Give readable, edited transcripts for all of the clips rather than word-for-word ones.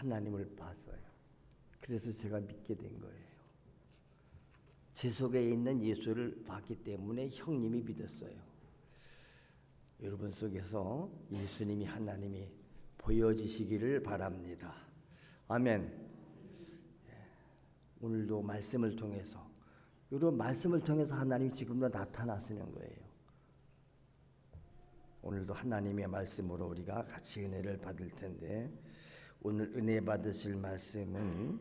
하나님을 봤어요. 그래서 제가 믿게 된 거예요. 제 속에 있는 예수를 봤기 때문에 형님이 믿었어요. 여러분 속에서 예수님이 하나님이 보여지시기를 바랍니다. 아멘. 오늘도 말씀을 통해서, 여러분 말씀을 통해서 하나님이 지금도 나타나시는 거예요. 오늘도 하나님의 말씀으로 우리가 같이 은혜를 받을 텐데, 오늘 은혜 받으실 말씀은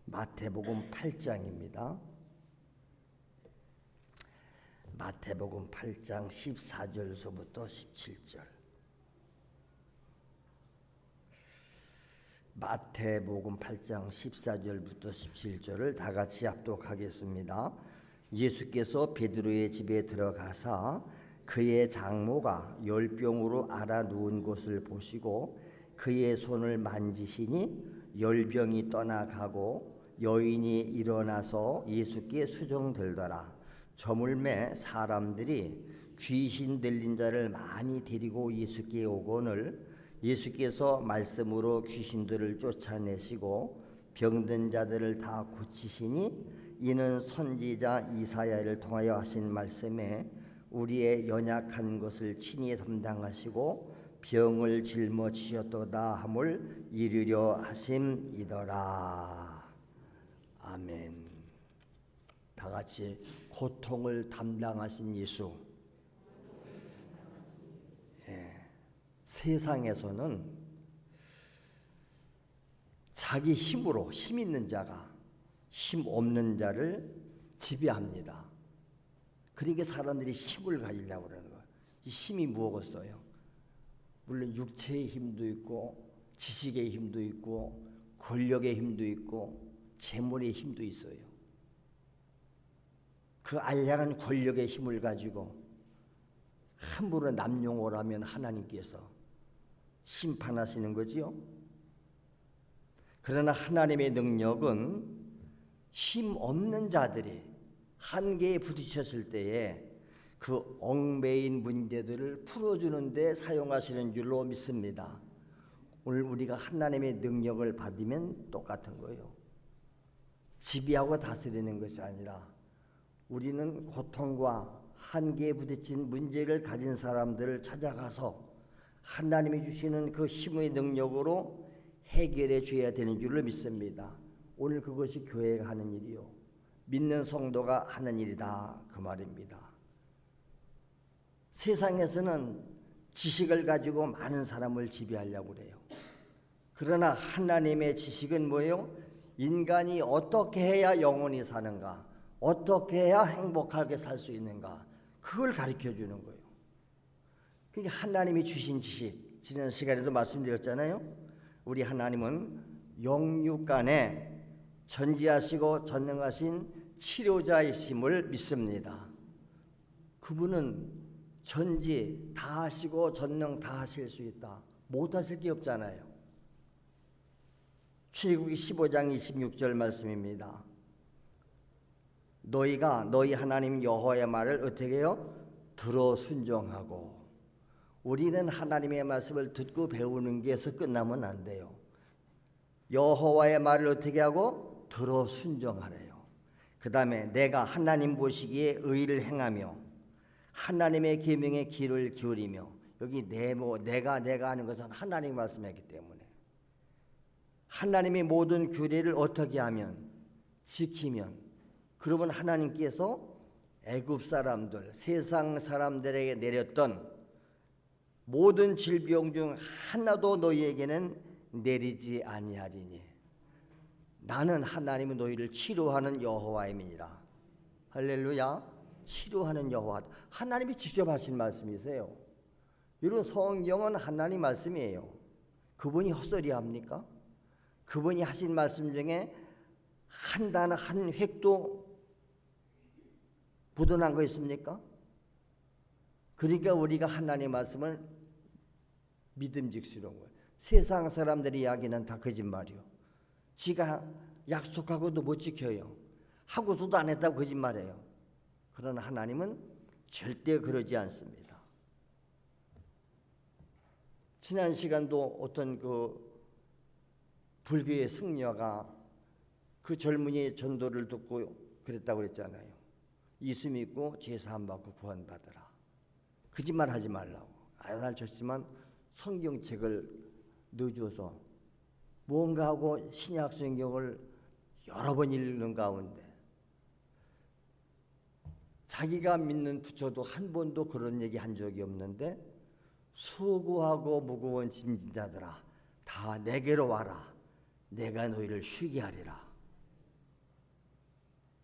마태복음 8장입니다. 마태복음 8장 14절서부터 17절. 마태복음 8장 14절부터 17절을 다 같이 합독하겠습니다. 예수께서 베드로의 집에 들어가사 그의 장모가 열병으로 앓아 누운 곳을 보시고 그의 손을 만지시니 열병이 떠나가고 여인이 일어나서 예수께 수종들더라. 저물매 사람들이 귀신 들린 자를 많이 데리고 예수께 오거늘 예수께서 말씀으로 귀신들을 쫓아내시고 병든 자들을 다 고치시니 이는 선지자 이사야를 통하여 하신 말씀에 우리의 연약한 것을 친히 담당하시고 병을 짊어지셨도다 함을 이루려 하심이더라. 아멘. 다 같이 고통을 담당하신 예수. 세상에서는 자기 힘으로 힘 있는 자가 힘 없는 자를 지배합니다. 그러니까 사람들이 힘을 가지려고 그러는 거예요. 이 힘이 무엇겠어요? 물론 육체의 힘도 있고 지식의 힘도 있고 권력의 힘도 있고 재물의 힘도 있어요. 그 알량한 권력의 힘을 가지고 함부로 남용을 하면 하나님께서 심판하시는 거지요. 그러나 하나님의 능력은 힘 없는 자들이 한계에 부딪혔을 때에 그 얽매인 문제들을 풀어주는 데 사용하시는 줄로 믿습니다. 오늘 우리가 하나님의 능력을 받으면 똑같은 거예요. 지배하고 다스리는 것이 아니라 우리는 고통과 한계에 부딪힌 문제를 가진 사람들을 찾아가서 하나님이 주시는 그 힘의 능력으로 해결해 줘야 되는 줄로 믿습니다. 오늘 그것이 교회가 하는 일이요, 믿는 성도가 하는 일이다, 그 말입니다. 세상에서는 지식을 가지고 많은 사람을 지배하려고 그래요. 그러나 하나님의 지식은 뭐예요? 인간이 어떻게 해야 영원히 사는가, 어떻게 해야 행복하게 살 수 있는가, 그걸 가르쳐 주는 거예요. 그러니까 하나님이 주신 지식, 지난 시간에도 말씀드렸잖아요. 우리 하나님은 영육간에 전지하시고 전능하신 치료자이심을 믿습니다. 그분은 전지 다 하시고 전능 다 하실 수 있다. 못 하실 게 없잖아요. 출애굽기 15장 26절 말씀입니다. 너희가 너희 하나님 여호와의 말을 어떻게 해요? 들어 순종하고. 우리는 하나님의 말씀을 듣고 배우는 게서 끝나면 안 돼요. 여호와의 말을 어떻게 하고? 들어 순종하래요. 그 다음에 내가 하나님 보시기에 의를 행하며 하나님의 계명에 귀를 기울이며, 여기 내가 하는 것은 하나님 말씀이기 때문에 하나님의 모든 규례를 어떻게 하면, 지키면, 그러면 하나님께서 애굽 사람들, 세상 사람들에게 내렸던 모든 질병 중 하나도 너희에게는 내리지 아니하리니 나는 하나님은 너희를 치료하는 여호와임이니라. 할렐루야. 치료하는 여호와, 하나님이 직접 하신 말씀이세요. 이런 성경은 하나님 말씀이에요. 그분이 헛소리 합니까? 그분이 하신 말씀 중에 한 단어 한 획도 묻어난 거 있습니까? 그러니까 우리가 하나님의 말씀을 믿음직스러운 거예요. 세상 사람들이 이야기는 다 거짓말이요. 지가 약속하고도 못 지켜요. 하고서도 안 했다고 거짓말해요. 그러나 하나님은 절대 그러지 않습니다. 지난 시간도 어떤 그 불교의 승려가 그 젊은이의 전도를 듣고 그랬다고 그랬잖아요. 예수 믿고 제사함 받고 구원받으라. 거짓말 하지 말라고. 날 쳤지만 성경책을 넣어줘서 뭔가 하고 신약 성경을 여러 번 읽는 가운데 자기가 믿는 부처도 한 번도 그런 얘기 한 적이 없는데 수고하고 무거운 짐진 자들아 다 내게로 와라. 내가 너희를 쉬게 하리라.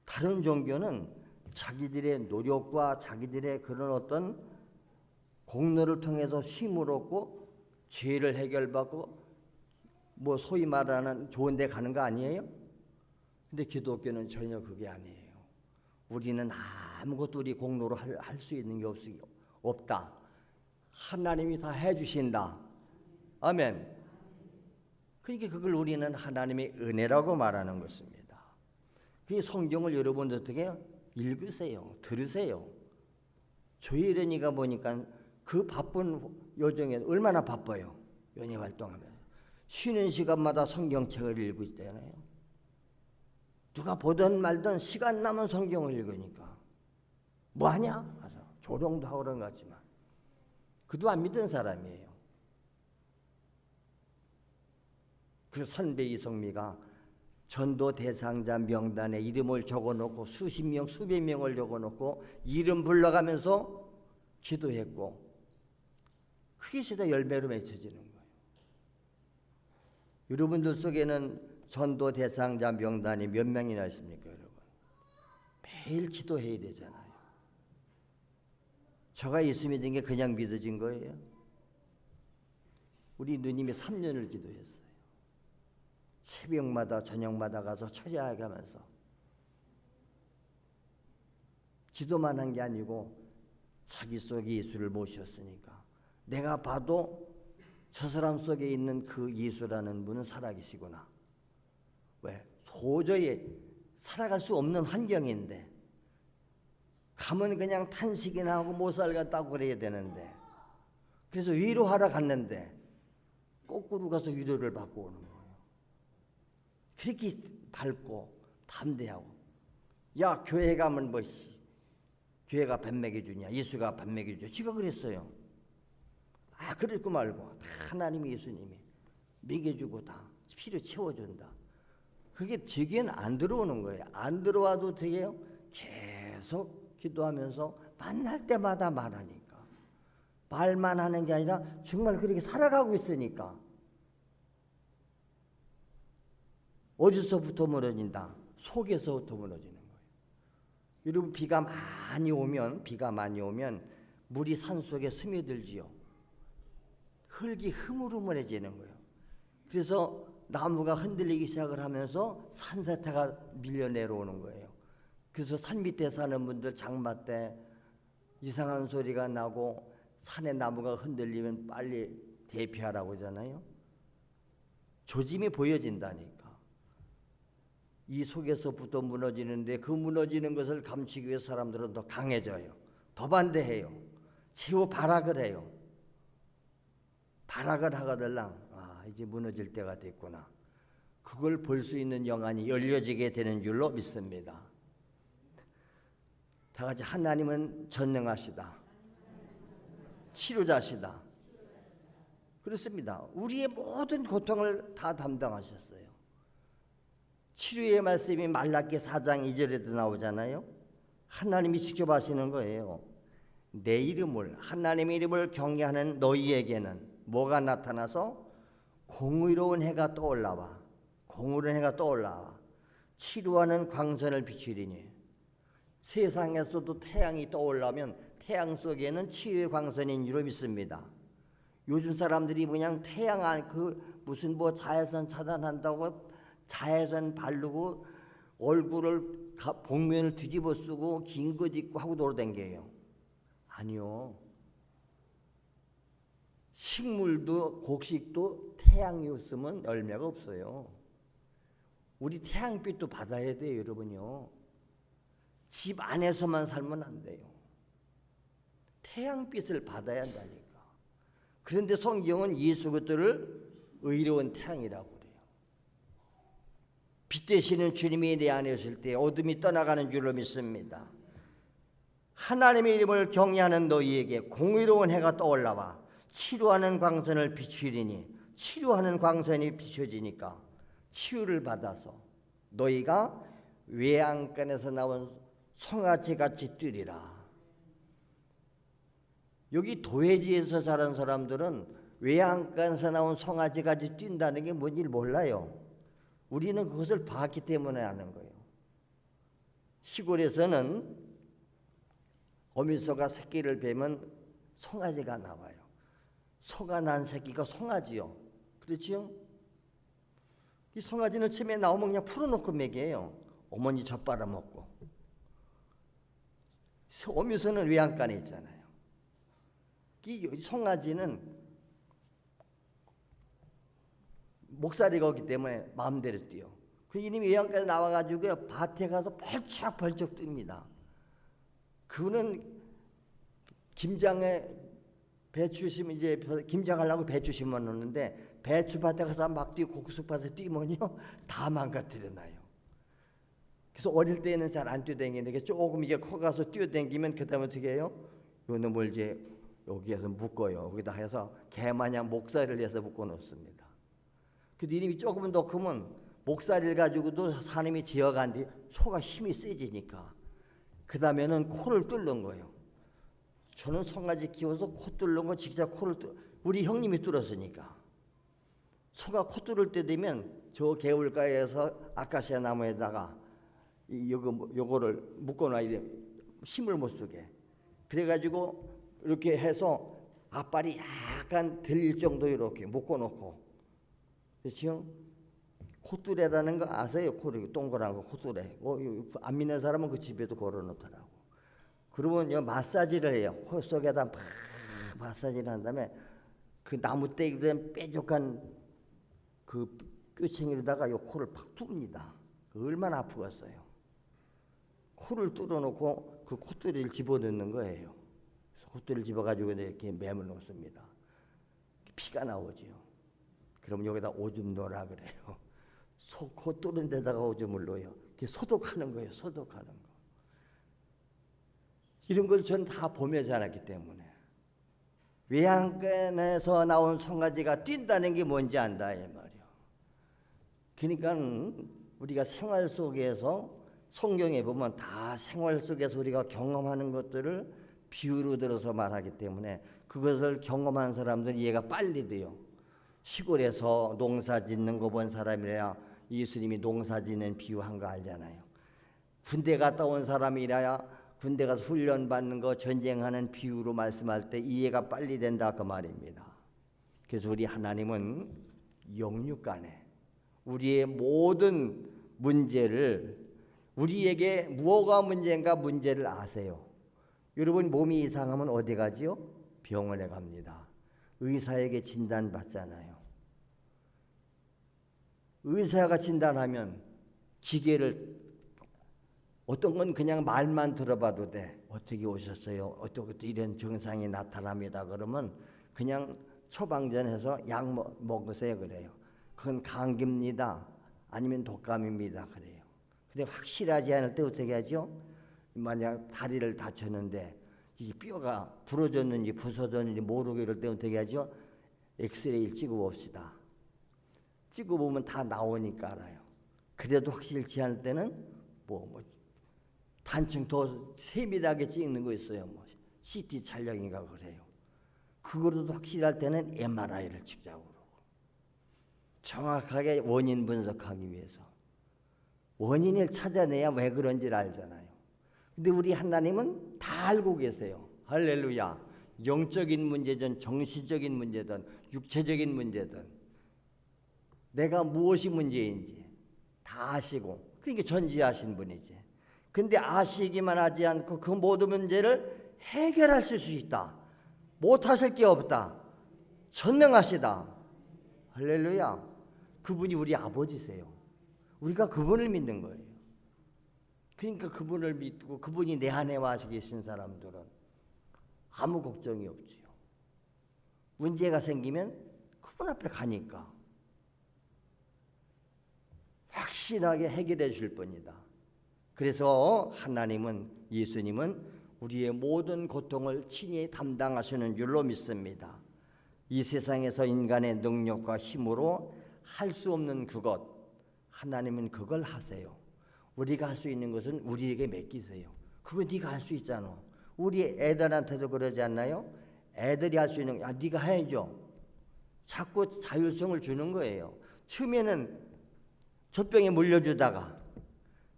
다른 종교는 자기들의 노력과 자기들의 그런 어떤 공로를 통해서 쉼을 얻고 죄를 해결받고 뭐 소위 말하는 좋은 데 가는 거 아니에요? 근데 기독교는 전혀 그게 아니에요. 우리는 아무것도 우리 공로로 할 수 있는 게 없다. 하나님이 다 해주신다. 아멘. 그러니까 그걸 우리는 하나님의 은혜라고 말하는 것입니다. 그 성경을 여러분 어떻게 읽으세요. 들으세요. 조혜련이가 보니까 그 바쁜 여정에 얼마나 바빠요. 연예 활동하면서. 쉬는 시간마다 성경책을 읽고 있잖아요. 누가 보든 말든 시간 남은 성경을 읽으니까 뭐하냐? 가서 조롱도 하고 그런 것 같지만 그도 안 믿은 사람이에요. 그래서 선배 이성미가 전도 대상자 명단에 이름을 적어놓고 수십 명, 수백 명을 적어놓고 이름 불러가면서 기도했고 그게 진짜 열매로 맺혀지는 거예요. 여러분들 속에는 전도 대상자 명단이 몇 명이나 있습니까, 여러분? 매일 기도해야 되잖아요. 저가 예수 믿은 게 그냥 믿어진 거예요. 우리 누님이 3년을 기도했어요. 새벽마다 저녁마다 가서 철야하게 하면서 기도만 한 게 아니고 자기 속에 예수를 모셨으니까 내가 봐도 저 사람 속에 있는 그 예수라는 분은 살아계시구나. 왜? 도저히 살아갈 수 없는 환경인데 가면 그냥 탄식이나 하고 못 살겠다고 그래야 되는데 그래서 위로하러 갔는데 거꾸로 가서 위로를 받고 오는 거예요. 그렇게 밝고 담대하고 야 교회 가면 뭐 교회가 밥 먹여주냐 예수가 밥 먹여주냐 지가 그랬어요. 아 그랬고 말고 다 하나님이 예수님이 먹여주고 다 필요 채워준다. 그게 제게는 안 들어오는 거예요. 안 들어와도 되게요. 계속 기도하면서 만날 때마다 말하니까 말만 하는 게 아니라 정말 그렇게 살아가고 있으니까 어디서부터 무너진다? 속에서부터 무너지는 거예요. 여러분 비가 많이 오면 물이 산속에 스며들지요. 흙이 흐물흐물해지는 거예요. 그래서 나무가 흔들리기 시작을 하면서 산사태가 밀려 내려오는 거예요. 그래서 산 밑에 사는 분들 장마 때 이상한 소리가 나고 산에 나무가 흔들리면 빨리 대피하라고 하잖아요. 조짐이 보여진다니까. 이 속에서부터 무너지는데 그 무너지는 것을 감추기 위해 사람들은 더 강해져요. 더 반대해요. 최후 발악을 해요. 발악을 하거들랑 이제 무너질 때가 됐구나. 그걸 볼 수 있는 영안이 열려지게 되는 줄로 믿습니다. 다 같이 하나님은 전능하시다. 치료자시다. 그렇습니다. 우리의 모든 고통을 다 담당하셨어요. 치료의 말씀이 말라기 4장 2절에도 나오잖아요. 하나님이 직접 하시는 거예요. 내 이름을 하나님의 이름을 경외하는 너희에게는 뭐가 나타나서 공의로운 해가 떠올라와. 공의로운 해가 떠올라와. 치료하는 광선을 비추리니. 세상에서도 태양이 떠올라면 태양 속에는 치유의 광선인 줄로 믿습니다. 요즘 사람들이 그냥 태양 안 무슨 뭐 자외선 차단한다고 자외선 바르고 얼굴을 복면을 뒤집어 쓰고 긴 것 입고 하고 돌아다녀요. 아니요. 식물도 곡식도 태양이 없으면 열매가 없어요. 우리 태양빛도 받아야 돼요, 여러분요. 집 안에서만 살면 안 돼요. 태양빛을 받아야 한다니까. 그런데 성경은 예수 그리스도를 의로운 태양이라고 그래요. 빛 되시는 주님이 내 안에 오실 때 어둠이 떠나가는 줄로 믿습니다. 하나님의 이름을 경외하는 너희에게 공의로운 해가 떠올라와 치료하는 광선을 비추리니, 치료하는 광선이 비춰지니까 치유를 받아서 너희가 외양간에서 나온 송아지같이 뛰리라. 여기 도회지에서 자란 사람들은 외양간에서 나온 송아지같이 뛴다는 게 뭔지 몰라요. 우리는 그것을 봤기 때문에 아는 거예요. 시골에서는 어미소가 새끼를 베면 송아지가 나와요. 소가 난 새끼가 송아지요. 그렇지요? 이 송아지는 처음에 나오면 그냥 풀어놓고 먹여요. 어머니 젖 빨아먹고. 어미소는 외양간에 있잖아요. 이 송아지는 목살이가 없기 때문에 마음대로 뛰어. 그 이름이 외양간에 나와가지고 밭에 가서 벌쩍벌쩍 뜹니다. 그거는 김장에 배추 심으면 이제 김장하려고 배추 심어놓는데 배추밭에 가서 막 뛰고 고추밭에 뛰면요 다 망가뜨려놔요. 그래서 어릴 때는 잘 안 뛰어다니는데 조금 이게 커가서 뛰어다니면 그다음에 어떻게 해요? 요 놈을 이제 여기에서 묶어요. 거기다 해서 개마냥 목살을 해서 묶어놓습니다. 그 이름이 조금 더 크면 목살을 가지고도 사람이 지어간 뒤 소가 힘이 세지니까 그 다음에는 코를 뚫는 거예요. 저는 송아지 키워서 코 뚫는 거 직접 코를 우리 형님이 뚫었으니까. 소가 코 뚫을 때 되면 저 개울가에서 아카시아 나무에다가 요거를 묶어놔야 돼. 힘을 못 쓰게. 그래가지고 이렇게 해서 앞발이 약간 들릴 정도 이렇게 묶어놓고. 그렇죠? 콧뚜레라는 거 아세요? 코를 동그란 거 콧뚜레. 안 믿는 사람은 그 집에도 걸어놓더라고. 그러면 마사지를 해요. 코 속에다 막 마사지를 한 다음에 그 나무떼기 된 뾰족한 그 뼈챙이로다가 요 코를 팍 뚫습니다. 얼마나 아프겠어요. 코를 뚫어놓고 그 콧뚜레를 집어넣는 거예요. 콧뚜레를 집어가지고 이렇게 매물 놓습니다. 피가 나오지요. 그럼 여기다 오줌 넣으라 그래요. 코 뚫은 데다가 오줌을 넣어요. 소독하는 거예요. 소독하는 거. 이런 걸 저는 다 보며 자랐기 때문에 외양간에서 나온 송아지가 뛴다는 게 뭔지 안다 이 말이요. 그러니까 우리가 생활 속에서 성경에 보면 다 생활 속에서 우리가 경험하는 것들을 비유로 들어서 말하기 때문에 그것을 경험한 사람들은 이해가 빨리 돼요. 시골에서 농사 짓는 거 본 사람이라야 예수님이 농사 짓는 비유한 거 알잖아요. 군대 갔다 온 사람이라야 군대 가서 훈련 받는 거 전쟁하는 비유로 말씀할 때 이해가 빨리 된다 그 말입니다. 그래서 우리 하나님은 영육간에 우리의 모든 문제를 우리에게 무엇가 문제인가 문제를 아세요. 여러분 몸이 이상하면 어디 가지요? 병원에 갑니다. 의사에게 진단받잖아요. 의사가 진단하면 기계를 어떤 건 그냥 말만 들어봐도 돼. 어떻게 오셨어요? 어떻게 이런 증상이 나타납니다. 그러면 그냥 처방전해서 약 먹으세요 그래요. 그건 감기입니다. 아니면 독감입니다 그래요. 근데 확실하지 않을 때 어떻게 하죠? 만약 다리를 다쳤는데 이 뼈가 부러졌는지 부서졌는지 모르고 이럴 때 어떻게 하죠? 엑스레이를 찍어봅시다. 찍어보면 다 나오니까 알아요. 그래도 확실치 않을 때는 단층 더 세밀하게 찍는 거 있어요. CT 촬영인가 그래요. 그거로도 확실할 때는 MRI를 찍자고 그러고. 정확하게 원인 분석하기 위해서. 원인을 찾아내야 왜 그런지를 알잖아요. 근데 우리 하나님은 다 알고 계세요. 할렐루야. 영적인 문제든 정신적인 문제든 육체적인 문제든 내가 무엇이 문제인지 다 아시고 그러니까 전지하신 분이지. 근데 아시기만 하지 않고 그 모든 문제를 해결하실 수 있다. 못하실 게 없다. 전능하시다. 할렐루야. 그분이 우리 아버지세요. 우리가 그분을 믿는 거예요. 그러니까 그분을 믿고 그분이 내 안에 와 계신 사람들은 아무 걱정이 없지요. 문제가 생기면 그분 앞에 가니까 확실하게 해결해 줄 뿐이다. 그래서 하나님은, 예수님은 우리의 모든 고통을 친히 담당하시는 줄로 믿습니다. 이 세상에서 인간의 능력과 힘으로 할 수 없는 그것, 하나님은 그걸 하세요. 우리가 할 수 있는 것은 우리에게 맡기세요. 그거 네가 할 수 있잖아. 우리 애들한테도 그러지 않나요? 애들이 할 수 있는 거, 네가 해야죠. 자꾸 자율성을 주는 거예요. 처음에는 젖병에 물려주다가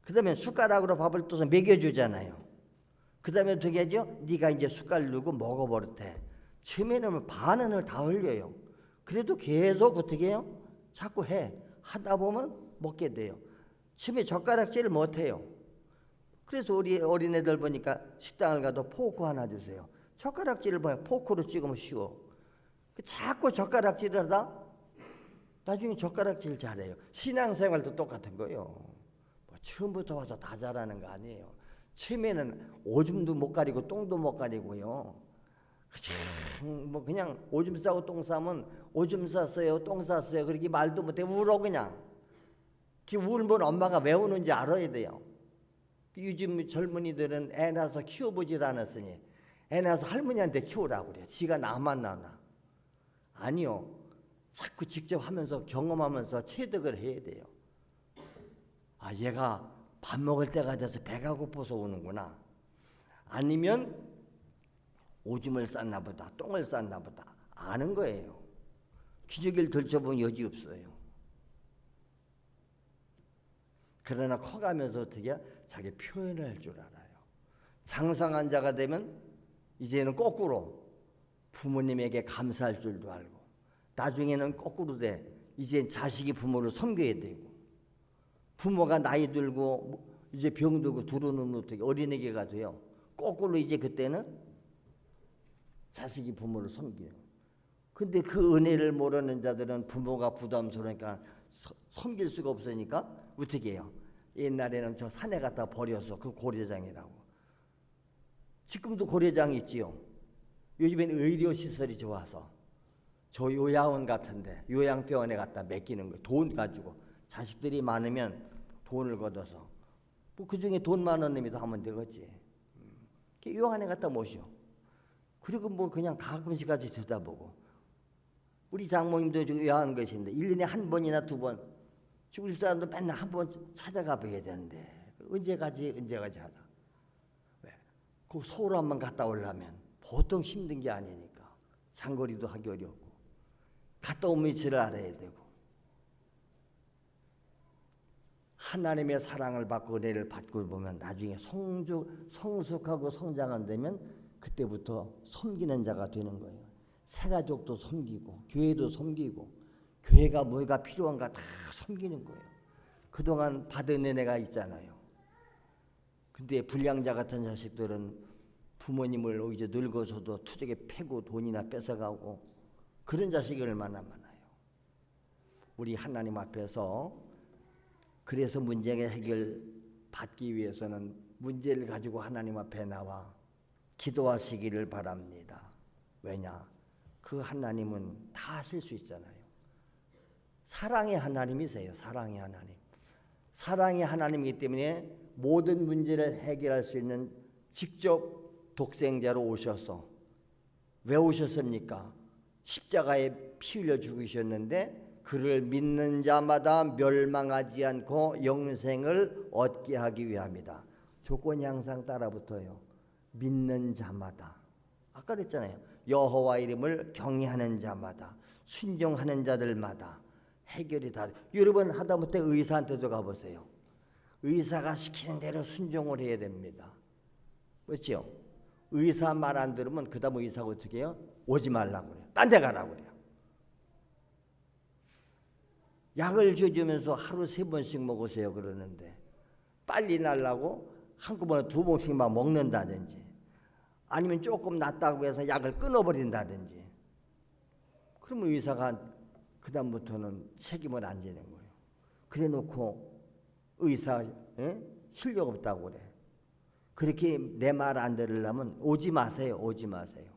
그 다음에 숟가락으로 밥을 떠서 먹여주잖아요. 그 다음에 어떻게 하죠? 네가 이제 숟갈 누고 먹어버릇해. 처음에는 반은을 다 흘려요. 그래도 계속 어떻게 해요? 자꾸 해. 하다 보면 먹게 돼요. 처음에 젓가락질을 못해요. 그래서 우리 어린애들 보니까 식당을 가도 포크 하나 주세요. 젓가락질을 봐요. 포크로 찍으면 쉬워. 자꾸 젓가락질을 하다 나중에 젓가락질 잘해요. 신앙생활도 똑같은 거예요. 뭐 처음부터 와서 다 잘하는 거 아니에요. 처음에는 오줌도 못 가리고 똥도 못 가리고요. 뭐 그냥 오줌 싸고 똥 싸면 오줌 쌌어요, 똥 쌌어요. 그렇게 말도 못해 울어 그냥. 그 울면 엄마가 왜 우는지 알아야 돼요. 요즘 젊은이들은 애 낳아서 키워보질 않았으니 애 낳아서 할머니한테 키우라고 그래요. 지가 나만 낳나. 아니요. 자꾸 직접 하면서 경험하면서 체득을 해야 돼요. 아, 얘가 밥 먹을 때가 돼서 배가 고파서 우는구나. 아니면 오줌을 쌌나 보다, 똥을 쌌나 보다 아는 거예요. 기저귀를 들춰보면 여지 없어요. 그러나 커가면서 어떻게 자기 표현을 할 줄 알아요. 장성한 자가 되면 이제는 거꾸로 부모님에게 감사할 줄도 알고, 나중에는 거꾸로 돼. 이제 자식이 부모를 섬겨야 되고, 부모가 나이 들고 이제 병들고 들어오면 어떻게 어린애가 돼요. 거꾸로 이제 그때는 자식이 부모를 섬겨요. 근데 그 은혜를 모르는 자들은 부모가 부담스러우니까 섬길 수가 없으니까 어떻게 해요? 옛날에는 저 산에 갖다 버려서 그 고려장이라고. 지금도 고려장이 있지요. 요즘에는 의료시설이 좋아서 저 요양원 같은데 요양병원에 갖다 맡기는 거예요. 돈 가지고. 자식들이 많으면 돈을 걷어서 뭐 그중에 돈 많은 놈이 더 하면 되겠지. 요양원에 갖다 모셔. 그리고 뭐 그냥 가끔씩 같이 들여다보고. 우리 장모님도 요양한 것인데 1년에 한 번이나 두 번. 우리 사람도 맨날 한 번 찾아가 봐야 되는데 언제 가지 하다. 왜? 그 서울 한번 갔다 오려면 보통 힘든 게 아니니까. 장거리도 하기 어렵고. 갔다 오면 이치를 알아야 되고. 하나님의 사랑을 받고 은혜를 받고 보면 나중에 성숙하고 성장한다면 그때부터 섬기는 자가 되는 거예요. 새가족도 섬기고 교회도 섬기고 교회가 뭐가 필요한가 다 섬기는 거예요. 그동안 받은 은혜가 있잖아요. 근데 불량자 같은 자식들은 부모님을 오히려 늙어서도 투적에 패고 돈이나 뺏어가고 그런 자식이 얼마나 많아요. 우리 하나님 앞에서 그래서 문제가 해결받기 위해서는 문제를 가지고 하나님 앞에 나와 기도하시기를 바랍니다. 왜냐? 그 하나님은 다 하실 수 있잖아요. 사랑의 하나님이세요. 사랑의 하나님. 사랑의 하나님이기 때문에 모든 문제를 해결할 수 있는 직접 독생자로 오셔서 왜 오셨습니까? 십자가에 피 흘려 죽으셨는데 그를 믿는 자마다 멸망하지 않고 영생을 얻게 하기 위함이다. 조건이 항상 따라붙어요. 믿는 자마다. 아까 그랬잖아요. 여호와 이름을 경외하는 자마다, 순종하는 자들마다 해결이 다. 여러분 하다못해 의사한테도 가보세요. 의사가 시키는 대로 순종을 해야 됩니다. 그렇죠? 의사 말 안 들으면 그 다음 의사가 어떻게 해요? 오지 말라고 그래요. 딴 데 가라고 그래요. 약을 줘주면서 하루 3번씩 먹으세요 그러는데 빨리 날라고 한꺼번에 2번씩만 먹는다든지 아니면 조금 낫다고 해서 약을 끊어버린다든지 그러면 의사가 그 다음부터는 책임을 안 지는 거예요. 그래 놓고 의사 실력 없다고 그래. 그렇게 내 말 안 들으려면 오지 마세요. 오지 마세요.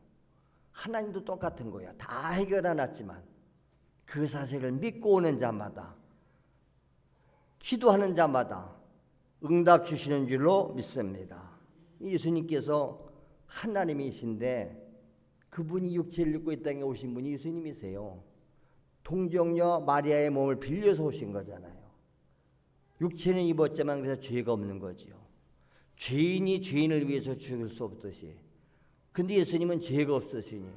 하나님도 똑같은 거야. 다 해결해 놨지만 그 사실을 믿고 오는 자마다, 기도하는 자마다 응답 주시는 줄로 믿습니다. 예수님께서 하나님이신데 그분이 육체를 입고 이 땅에 오신 분이 예수님이세요. 동정녀 마리아의 몸을 빌려서 오신 거잖아요. 육체는 입었지만 그래서 죄가 없는 거지요. 죄인이 죄인을 위해서 죽을 수 없듯이, 근데 예수님은 죄가 없으시니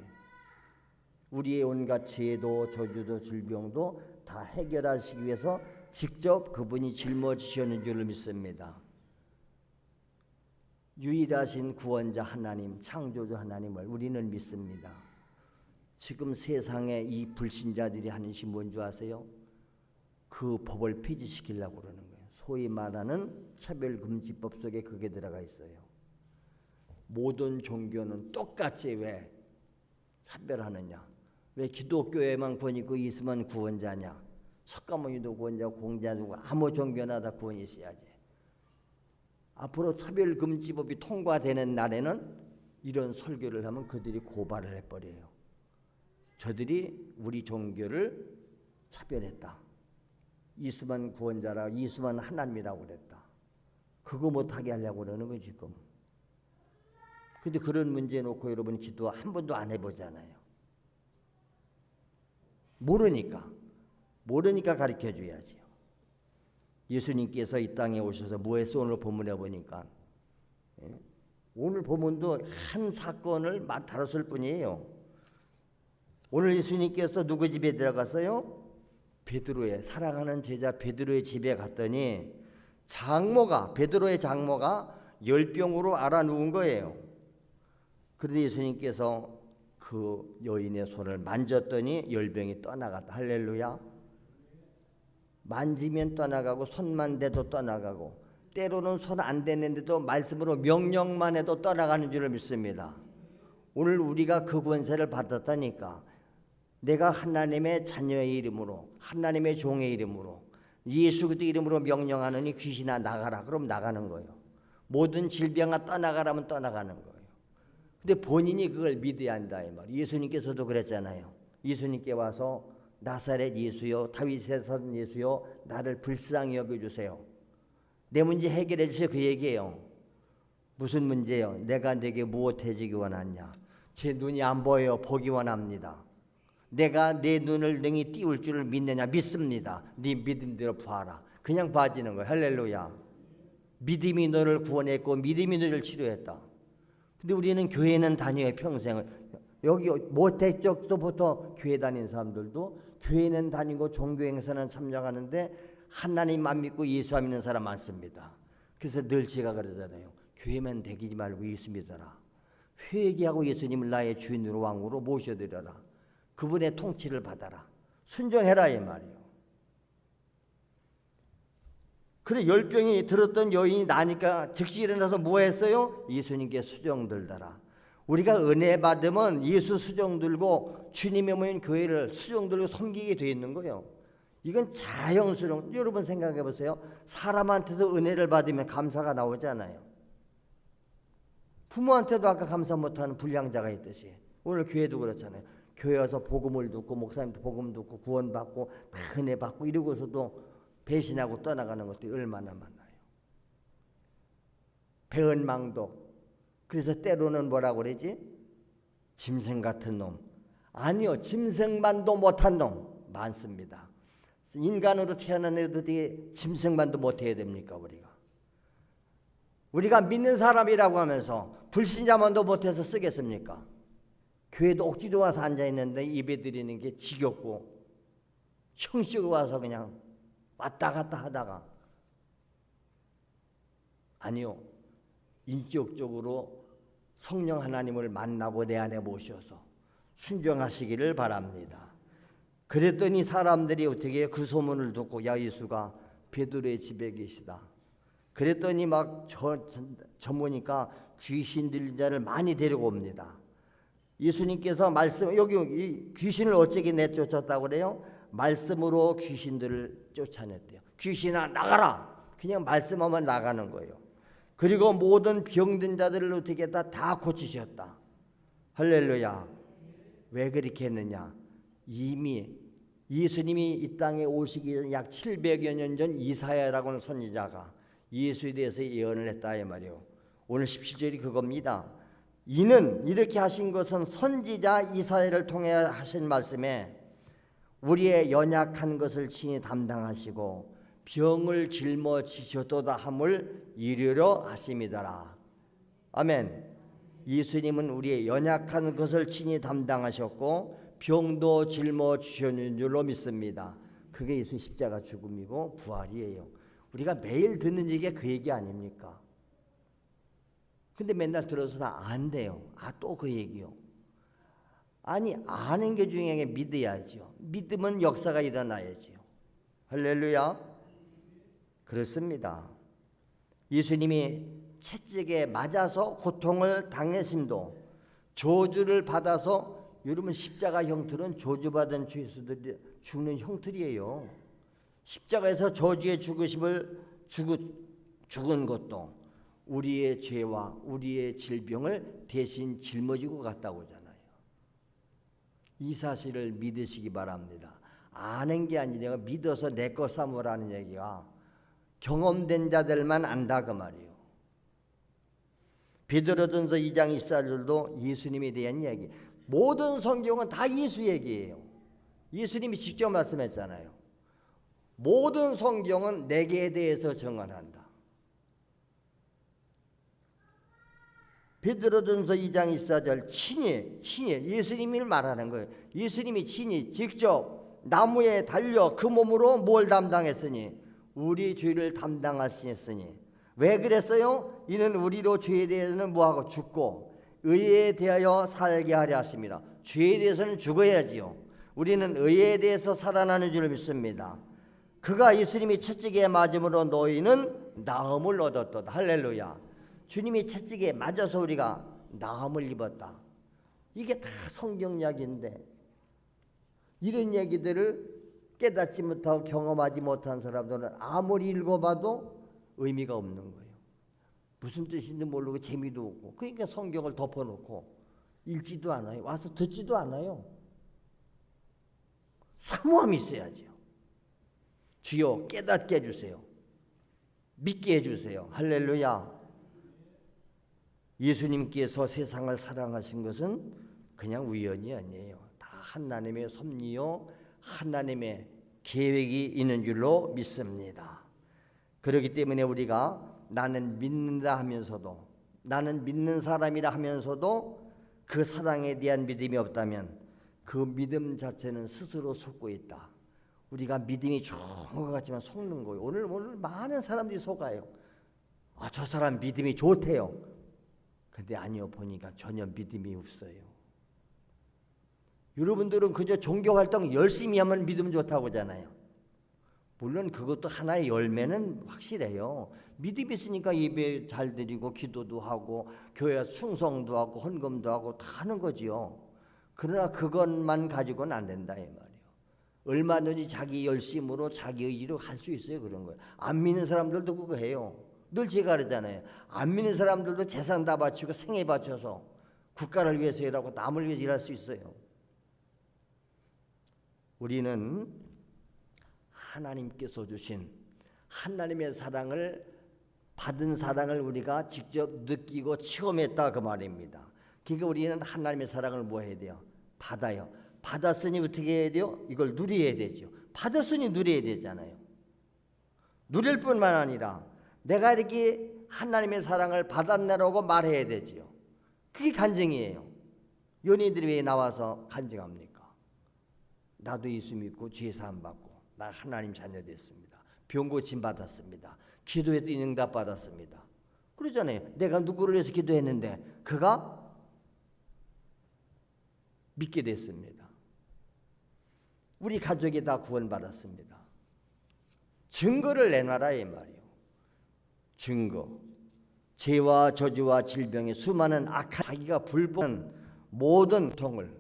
우리의 온갖 죄도 저주도 질병도 다 해결하시기 위해서 직접 그분이 짊어지셨는 줄을 믿습니다. 유일하신 구원자 하나님, 창조주 하나님을 우리는 믿습니다. 지금 세상에 이 불신자들이 하는 짓이 뭔지 아세요? 그 법을 폐지시키려고 그러는 거예요. 소위 말하는 차별금지법 속에 그게 들어가 있어요. 모든 종교는 똑같이 왜 차별하느냐? 왜 기독교에만 구원이 있고 이스만 구원자냐? 석가모니도 구원자고 공자도 아무 종교나 다 구원이 있어야지. 앞으로 차별금지법이 통과되는 날에는 이런 설교를 하면 그들이 고발을 해버려요. 저들이 우리 종교를 차별했다. 이스만 구원자라, 이스만 하나님이라고 그랬다. 그거 못하게 하려고 그러는 거예요 지금. 근데 그런 문제 놓고 여러분 기도 한 번도 안 해보잖아요. 모르니까 가르쳐줘야지요. 예수님께서 이 땅에 오셔서 뭐 했어? 오늘 본문에 보니까 오늘 본문도 한 사건을 다뤘을 뿐이에요. 오늘 예수님께서 누구 집에 들어갔어요? 베드로의, 사랑하는 제자 베드로의 집에 갔더니 베드로의 장모가 열병으로 앓아 누운 거예요. 그런데 예수님께서 그 여인의 손을 만졌더니 열병이 떠나갔다. 할렐루야. 만지면 떠나가고 손만 대도 떠나가고, 때로는 손 안 대는데도 말씀으로 명령만 해도 떠나가는 줄을 믿습니다. 오늘 우리가 그 권세를 받았다니까. 내가 하나님의 자녀의 이름으로, 하나님의 종의 이름으로, 예수 그리스도 이름으로 명령하느니 귀신아 나가라. 그럼 나가는 거예요. 모든 질병아 떠나가라면 떠나가는 거예요. 근데 본인이 그걸 믿어야 한다 이 말. 예수님께서도 그랬잖아요. 예수님께 와서 나사렛 예수여, 다윗의 선 예수여, 나를 불쌍히 여겨주세요. 내 문제 해결해 주세요. 그 얘기예요. 무슨 문제요? 내가 내게 무엇 해주기 원하냐? 제 눈이 안 보여요. 보기 원합니다. 내가 내 눈을 능히 띄울 줄을 믿느냐? 믿습니다. 네 믿음대로 봐라. 그냥 봐지는 거예요. 할렐루야. 믿음이 너를 구원했고 믿음이 너를 치료했다. 근데 우리는 교회는 다녀요. 평생을. 여기 모태적부터 교회 다닌 사람들도 교회는 다니고 종교 행사는 참여하는데 하나님만 믿고 예수 안 믿는 사람 많습니다. 그래서 늘 제가 그러잖아요. 교회만 다니지 말고 예수 믿어라. 회개하고 예수님을 나의 주인으로 왕으로 모셔드려라. 그분의 통치를 받아라. 순종해라 이 말이에요. 그래 열병이 들었던 여인이 나니까 즉시 일어나서 뭐 했어요? 예수님께 수종 들더라. 우리가 은혜 받으면 예수 수종 들고 주님의 모인 교회를 수종 들고 섬기게 돼 있는 거예요. 이건 자연스러운. 여러분 생각해 보세요. 사람한테도 은혜를 받으면 감사가 나오잖아요. 부모한테도 아까 감사 못하는 불량자가 있듯이 오늘 교회도 그렇잖아요. 교회 와서 복음을 듣고 목사님도 복음 듣고 구원받고 다 은혜 받고 이러고서도 배신하고 떠나가는 것도 얼마나 많아요. 배은망덕. 그래서 때로는 뭐라고 그러지? 짐승 같은 놈. 아니요. 짐승만도 못한 놈 많습니다. 인간으로 태어난 애들이 짐승만도 못해야 됩니까? 우리가 믿는 사람이라고 하면서 불신자만도 못해서 쓰겠습니까? 교회도 억지로 와서 앉아있는데 예배 드리는 게 지겹고 형식으로 와서 그냥 왔다 갔다 하다가 아니요. 인격적으로 성령 하나님을 만나고 내 안에 모셔서 순종하시기를 바랍니다. 그랬더니 사람들이 어떻게 그 소문을 듣고 야 예수가 베드로의 집에 계시다. 그랬더니 막 저보니까 귀신 들린 자를 많이 데리고 옵니다. 예수님께서 말씀 여기 이 귀신을 어떻게 내쫓았다고 그래요? 말씀으로 귀신들을 쫓아냈대요. 귀신아 나가라. 그냥 말씀하면 나가는 거예요. 그리고 모든 병든 자들을 어떻게 다 고치셨다. 할렐루야. 왜 그렇게 했느냐? 이미 예수님이 이 땅에 오시기 전 약 700여 년 전 이사야라고 하는 선지자가 예수에 대해서 예언을 했다 이 말이에요. 오늘 17절이 그겁니다. 이는 이렇게 하신 것은 선지자 이사야를 통해 하신 말씀에 우리의 연약한 것을 친히 담당하시고 병을 짊어지셨도다 함을 이루려 하심이더라. 아멘. 예수님은 우리의 연약한 것을 친히 담당하셨고 병도 짊어지셨는 줄로 믿습니다. 그게 예수 십자가 죽음이고 부활이에요. 우리가 매일 듣는 얘기가 그 얘기 아닙니까? 근데 맨날 들어서 다 안 돼요. 또 그 얘기요. 아니 아는 게 중요한 게 믿어야지요. 믿으면 역사가 일어나야지요. 할렐루야. 그렇습니다. 예수님이 채찍에 맞아서 고통을 당하심도 저주를 받아서 여러분 십자가 형틀은 저주받은 죄수들이 죽는 형틀이에요. 십자가에서 저주의 죽으심을 죽은 것도 우리의 죄와 우리의 질병을 대신 짊어지고 갔다고 하잖아요. 이 사실을 믿으시기 바랍니다. 아는 게 아니라 믿어서 내 거 삼으라는 얘기가 경험된 자들만 안다 그 말이에요. 베드로전서 2장 24절도 예수님에 대한 이야기. 모든 성경은 다 예수 얘기예요. 예수님이 직접 말씀했잖아요. 모든 성경은 내게 대해서 증언한다. 베드로전서 2장 24절 친히 예수님이 말하는 거예요. 예수님이 친히 직접 나무에 달려 그 몸으로 뭘 담당했으니 우리 죄를 담당하셨으니 왜 그랬어요? 이는 우리로 죄에 대해서는 뭐하고 죽고 의에 대하여 살게 하려 하십니다. 죄에 대해서는 죽어야지요. 우리는 의에 대해서 살아나는 줄 믿습니다. 그가 예수님이 채찍에 맞음으로 너희는 나음을 얻었도다. 할렐루야. 주님이 채찍에 맞아서 우리가 나음을 입었다. 이게 다 성경 이야기인데 이런 얘기들을 깨닫지 못하고 경험하지 못한 사람들은 아무리 읽어봐도 의미가 없는 거예요. 무슨 뜻인지 모르고 재미도 없고 그러니까 성경을 덮어놓고 읽지도 않아요. 와서 듣지도 않아요. 사모함이 있어야죠. 주여 깨닫게 해주세요. 믿게 해주세요. 할렐루야. 예수님께서 세상을 사랑하신 것은 그냥 우연이 아니에요. 다 하나님의 섭리요 하나님의 계획이 있는 줄로 믿습니다. 그렇기 때문에 우리가 나는 믿는다 하면서도 나는 믿는 사람이라 하면서도 그 사랑에 대한 믿음이 없다면 그 믿음 자체는 스스로 속고 있다. 우리가 믿음이 좋은 것 같지만 속는 거예요. 오늘 많은 사람들이 속아요. 저 사람 믿음이 좋대요. 근데 아니요, 보니까 전혀 믿음이 없어요. 여러분들은 그저 종교활동 열심히 하면 믿음 좋다고 하잖아요. 물론 그것도 하나의 열매는 확실해요. 믿음이 있으니까 예배 잘 드리고 기도도 하고 교회 충성도 하고 헌금도 하고 다 하는 거지요. 그러나 그것만 가지고는 안 된다 이 말이에요. 얼마든지 자기 열심으로 자기 의지로 할 수 있어요. 그런 거예요. 안 믿는 사람들도 그거 해요. 늘 제가 그러잖아요. 안 믿는 사람들도 재산 다 바치고 생애 바쳐서 국가를 위해서 일하고 남을 위해서 일할 수 있어요. 우리는 하나님께서 주신 하나님의 사랑을 받은 사랑을 우리가 직접 느끼고 체험했다 그 말입니다. 그러니까 우리는 하나님의 사랑을 뭐 해야 돼요? 받아요. 받았으니 어떻게 해야 돼요? 이걸 누려야 되죠. 받았으니 누려야 되잖아요. 누릴 뿐만 아니라 내가 이렇게 하나님의 사랑을 받았네라고 말해야 되지요. 그게 간증이에요. 연예인들이 왜 나와서 간증합니까? 나도 예수 믿고 죄 사함 받고 나 하나님 자녀 됐습니다. 병 고침 받았습니다. 기도했더니 응답 받았습니다. 그러잖아요. 내가 누구를 위해서 기도했는데 그가 믿게 됐습니다. 우리 가족이 다 구원받았습니다. 증거를 내놔라 이 말이에요. 증거. 죄와 저주와 질병의 수많은 악한 자기가 불법한 모든 통을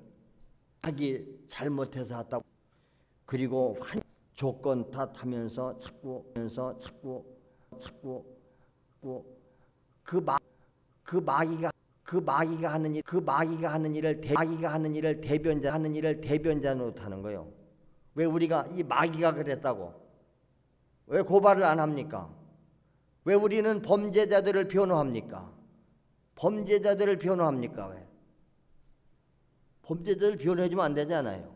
자기 잘못해서 했다고 그리고 조건 탓하면서 자꾸 그 마귀가 그 마귀가 하는 일을 대변자 노릇하는 거예요. 왜 우리가 이 마귀가 그랬다고? 왜 고발을 안 합니까? 왜 우리는 범죄자들을 변호합니까? 범죄자들을 변호합니까? 왜? 범죄자들을 변호해주면 안 되잖아요.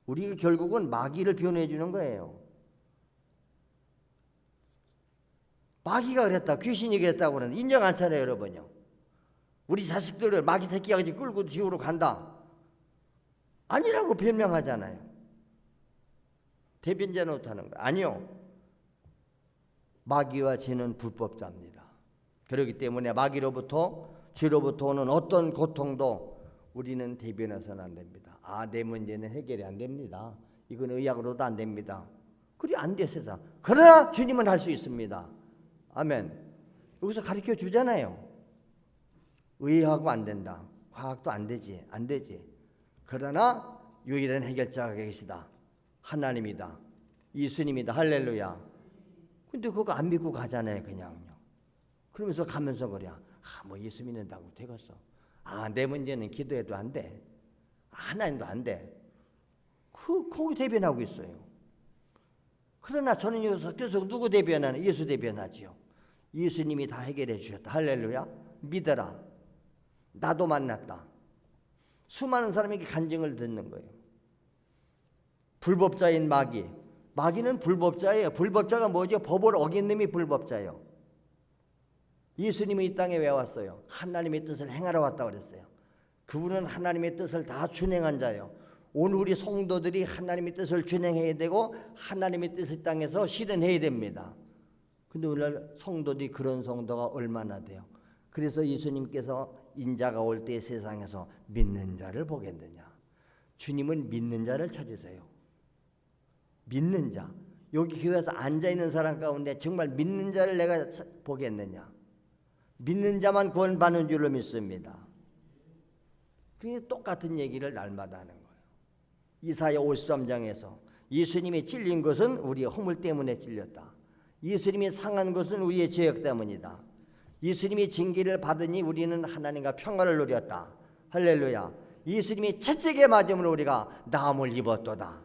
우리가 결국은 마귀를 변호해 주는 거예요. 마귀가 그랬다, 귀신이 그랬다고 그러는데 인정 안 차려요, 여러분요. 우리 자식들을 마귀 새끼가 끌고 지옥으로 간다. 아니라고 변명하잖아요. 대변자 노릇하는 거 아니요. 마귀와 죄는 불법자입니다. 그렇기 때문에 마귀로부터 죄로부터 오는 어떤 고통도 우리는 대변해서는 안 됩니다. 내 문제는 해결이 안 됩니다. 이건 의학으로도 안 됩니다. 그리 안 돼, 세상. 그러나 주님은 할 수 있습니다. 아멘. 여기서 가르쳐 주잖아요. 의학하고 안 된다. 과학도 안 되지. 그러나 유일한 해결자가 계시다. 하나님이다. 예수님이다. 할렐루야. 근데 그거 안 믿고 가잖아요, 그냥요. 그러면서 가면서 그래. 뭐 예수 믿는다고 되겠어. 내 문제는 기도해도 안 돼. 하나님도 안 돼. 거기 대변하고 있어요. 그러나 저는 여기서 계속 누구 대변하는? 예수 대변하지요. 예수님이 다 해결해 주셨다. 할렐루야. 믿어라. 나도 만났다. 수많은 사람에게 간증을 듣는 거예요. 불법자인 마귀. 마귀는 불법자예요. 불법자가 뭐죠? 법을 어긴 놈이 불법자예요. 예수님이 이 땅에 왜 왔어요? 하나님의 뜻을 행하러 왔다고 그랬어요. 그분은 하나님의 뜻을 다 준행한 자예요. 오늘 우리 성도들이 하나님의 뜻을 준행해야 되고 하나님의 뜻을 땅에서 실현해야 됩니다. 근데 오늘날 성도들이 그런 성도가 얼마나 돼요? 그래서 예수님께서 인자가 올 때 세상에서 믿는 자를 보겠느냐. 주님은 믿는 자를 찾으세요. 믿는 자. 여기 교회에서 앉아있는 사람 가운데 정말 믿는 자를 내가 보겠느냐. 믿는 자만 구원받는 줄로 믿습니다. 그게 똑같은 얘기를 날마다 하는 거예요. 이사야 53장에서 예수님이 찔린 것은 우리의 허물 때문에 찔렸다. 예수님이 상한 것은 우리의 죄악 때문이다. 예수님이 징계를 받으니 우리는 하나님과 평화를 누렸다. 할렐루야. 예수님이 채찍에 맞음으로 우리가 나음을 입었도다.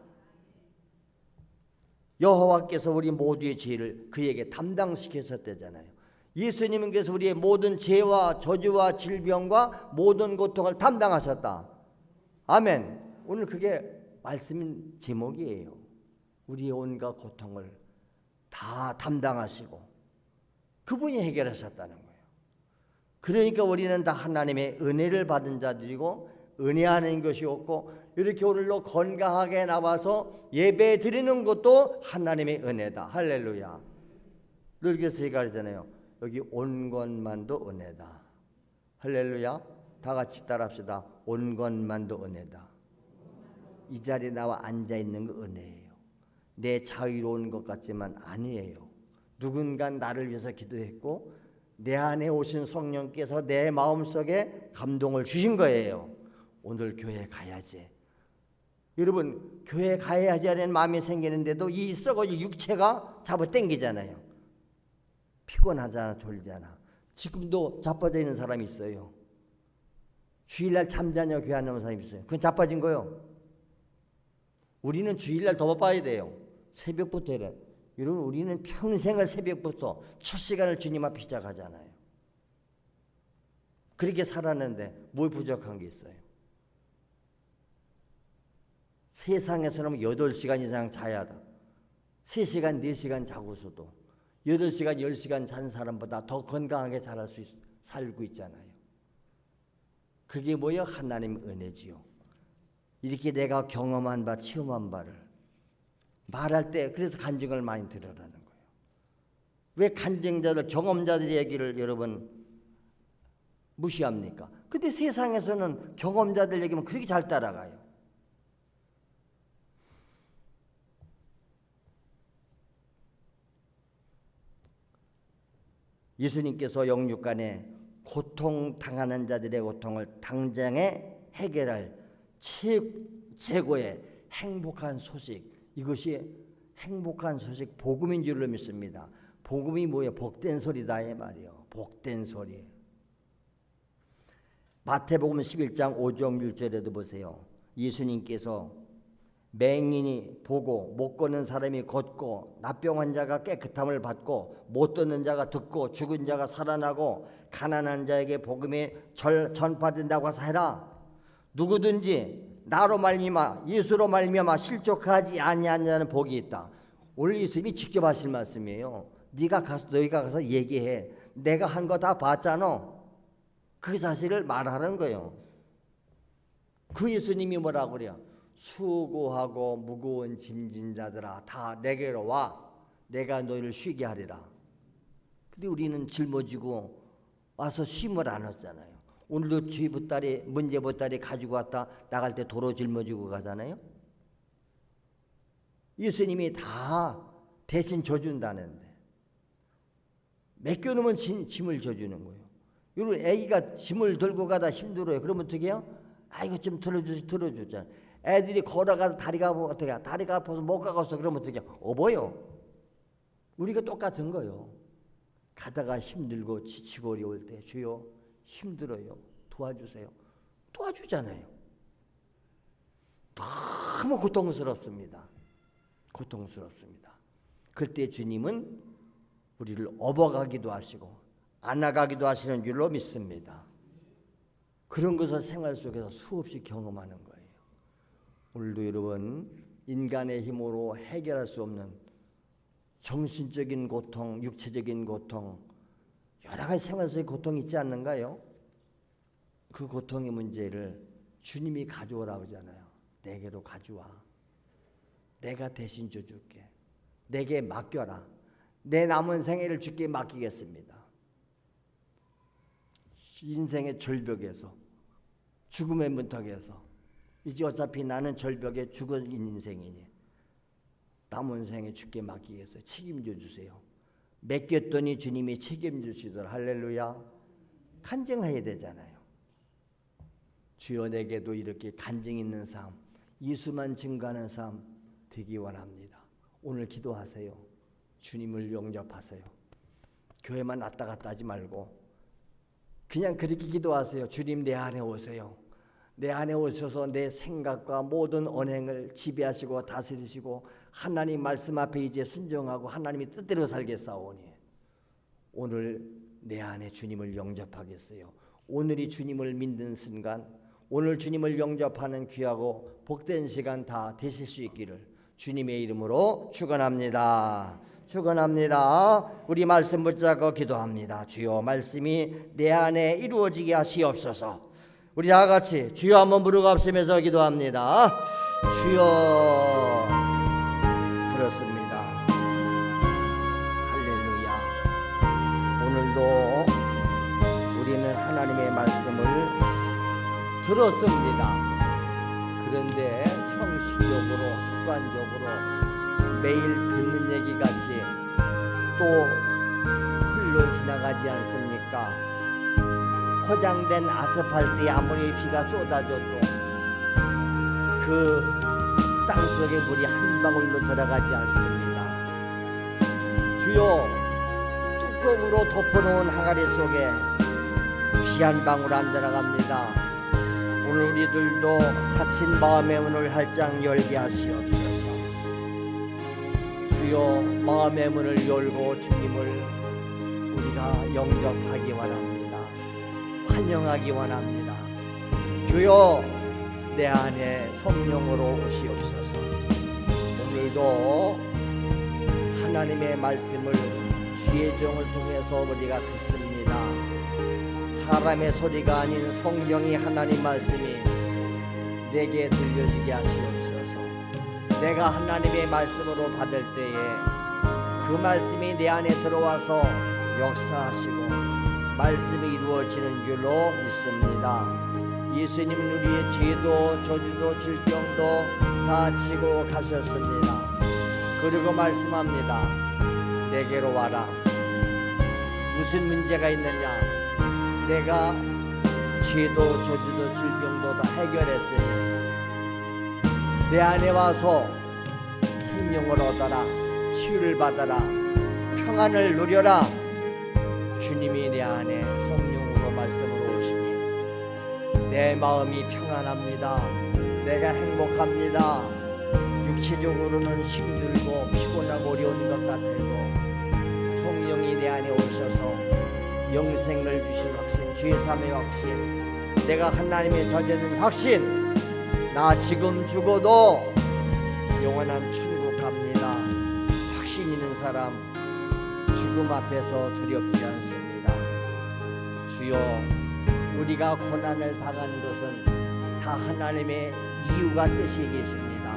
여호와께서 우리 모두의 죄를 그에게 담당시켰었대잖아요. 예수님께서 우리의 모든 죄와 저주와 질병과 모든 고통을 담당하셨다. 아멘. 오늘 그게 말씀 제목이에요. 우리의 온갖 고통을 다 담당하시고 그분이 해결하셨다는 거예요. 그러니까 우리는 다 하나님의 은혜를 받은 자들이고 은혜하는 것이 없고 이렇게 오늘로 건강하게 나와서 예배 드리는 것도 하나님의 은혜다. 할렐루야. 그래서 제가 그러잖아요. 여기 온 것만도 은혜다. 할렐루야. 다 같이 따라합시다. 온 것만도 은혜다. 이 자리에 나와 앉아있는 거 은혜예요. 내 자유로운 것 같지만 아니에요. 누군가 나를 위해서 기도했고 내 안에 오신 성령께서 내 마음속에 감동을 주신 거예요. 오늘 교회 가야지. 여러분 교회 가야지 하는 마음이 생기는데도 이 썩어진 육체가 잡아당기잖아요. 피곤하잖아, 졸잖아. 지금도 자빠져 있는 사람이 있어요. 주일날 잠자냐 교회 안 나오는 사람이 있어요. 그건 자빠진 거요. 우리는 주일날 더 바빠야 돼요. 새벽부터 이래. 여러분 우리는 평생을 새벽부터 첫 시간을 주님 앞에 시작하잖아요. 그렇게 살았는데 뭘 부족한 게 있어요? 세상에서는 8시간 이상 자야 한다. 3시간, 4시간 자고서도 8시간, 10시간 잔 사람보다 더 건강하게 살고 있잖아요. 그게 뭐예요? 하나님 은혜지요. 이렇게 내가 경험한 바, 체험한 바를 말할 때 그래서 간증을 많이 들으라는 거예요. 왜 간증자들, 경험자들 얘기를 여러분 무시합니까? 근데 세상에서는 경험자들 얘기면 그렇게 잘 따라가요. 예수님께서 영육간에 고통당하는 자들의 고통을 당장에 해결할 최고의 행복한 소식, 이것이 행복한 소식, 복음인 줄로 믿습니다. 복음이 뭐예요? 복된 소리다 이 말이에요. 복된 소리. 마태복음 11장 5절 6절에도 보세요. 예수님께서 맹인이 보고 못 걷는 사람이 걷고 나병 환자가 깨끗함을 받고 못 듣는 자가 듣고 죽은 자가 살아나고 가난한 자에게 복음이 전파된다고 해라. 누구든지 나로 말미암아 예수로 말미암아 실족하지 아니한 자는 복이 있다. 오늘 예수님이 직접 하실 말씀이에요. 너희가 가서 얘기해. 내가 한 거 다 봤잖아. 그 사실을 말하는 거예요. 그 예수님이 뭐라고 그래요? 수고하고 무거운 짐진 자들아 다 내게로 와. 내가 너희를 쉬게 하리라. 근데 우리는 짊어지고 와서 쉼을 안 하잖아요. 오늘도 주의 보따리 문제 보따리 가지고 왔다 나갈 때 도로 짊어지고 가잖아요. 예수님이 다 대신 져준다는데 맡겨놓으면 짐을 져주는 거예요. 여러분 애기가 짐을 들고 가다 힘들어요. 그러면 어떻게 해요? 이거 좀 들어주자. 애들이 걸어가서 다리가 아파서 못 가겠어. 그러면 어떻게 해요? 업어요. 우리가 똑같은 거예요. 가다가 힘들고 지치고 어려울 때 주여 힘들어요. 도와주세요. 도와주잖아요. 너무 고통스럽습니다. 그때 주님은 우리를 업어가기도 하시고 안아가기도 하시는 줄로 믿습니다. 그런 것을 생활 속에서 수없이 경험하는 거예요. 오늘도 여러분 인간의 힘으로 해결할 수 없는 정신적인 고통, 육체적인 고통, 여러 가지 생활 속의 고통이 있지 않는가요? 그 고통의 문제를 주님이 가져오라고 하잖아요. 내게로 가져와. 내가 대신 져줄게. 내게 맡겨라. 내 남은 생애를 주께 맡기겠습니다. 인생의 절벽에서 죽음의 문턱에서 이제 어차피 나는 절벽에 죽은 인생이니 남은 생에 주께 맡기겠어요. 책임져 주세요. 맡겼더니 주님이 책임주시더라. 할렐루야. 간증해야 되잖아요. 주여 내게도 이렇게 간증 있는 삶, 예수만 증거하는 삶 되기 원합니다. 오늘 기도하세요. 주님을 영접하세요. 교회만 왔다 갔다 하지 말고 그냥 그렇게 기도하세요. 주님 내 안에 오세요. 내 안에 오셔서 내 생각과 모든 언행을 지배하시고 다스리시고 하나님 말씀 앞에 이제 순종하고 하나님이 뜻대로 살겠사오니 오늘 내 안에 주님을 영접하겠어요. 오늘이 주님을 믿는 순간, 오늘 주님을 영접하는 귀하고 복된 시간 다 되실 수 있기를 주님의 이름으로 축원합니다. 우리 말씀 붙잡고 기도합니다. 주여 말씀이 내 안에 이루어지게 하시옵소서. 우리 다 같이 주여 한번 부르짖으면서 기도합니다. 주여. 그렇습니다. 할렐루야. 오늘도 우리는 하나님의 말씀을 들었습니다. 그런데 형식적으로 습관적으로 매일 듣는 얘기 같이 또 흘러 지나가지 않습니까? 포장된 아스팔트에 아무리 비가 쏟아져도 그 땅속에 물이 한 방울도 들어가지 않습니다. 주여 뚜껑으로 덮어놓은 항아리 속에 비 한 방울 안 들어갑니다. 오늘 우리들도 닫힌 마음의 문을 활짝 열게 하시옵소서. 주여 마음의 문을 열고 주님을 우리가 영접하기 원합니다. 환영하기 원합니다. 주여 내 안에 성령으로 오시옵소서. 오늘도 하나님의 말씀을 주의 종을 통해서 우리가 듣습니다. 사람의 소리가 아닌 성령이 하나님 말씀이 내게 들려지게 하시옵소서. 내가 하나님의 말씀으로 받을 때에 그 말씀이 내 안에 들어와서 역사하시고 말씀이 이루어지는 줄로 믿습니다. 예수님은 우리의 죄도 저주도 질병도 다 지고 가셨습니다. 그리고 말씀합니다. 내게로 와라. 무슨 문제가 있느냐? 내가 죄도 저주도 질병도 다 해결했으니 내 안에 와서 생명을 얻어라. 치유를 받아라. 평안을 누려라. 주님이 내 안에 성령으로 말씀으로 오시니 내 마음이 평안합니다. 내가 행복합니다. 육체적으로는 힘들고 피곤하고 어려운 것 같아도 성령이 내 안에 오셔서 영생을 주신 확신, 죄사함의 확신, 내가 하나님의 자녀된 확신, 나 지금 죽어도 영원한 천국 갑니다. 확신 있는 사람 죽음 앞에서 두렵지 않습니다. 주여, 우리가 고난을 당하는 것은 다 하나님의 이유가 뜻이 계십니다.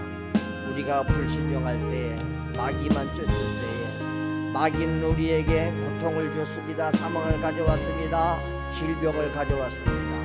우리가 불신령할 때에, 마귀만 쫓을 때에, 마귀는 우리에게 고통을 줬습니다. 사망을 가져왔습니다. 질병을 가져왔습니다.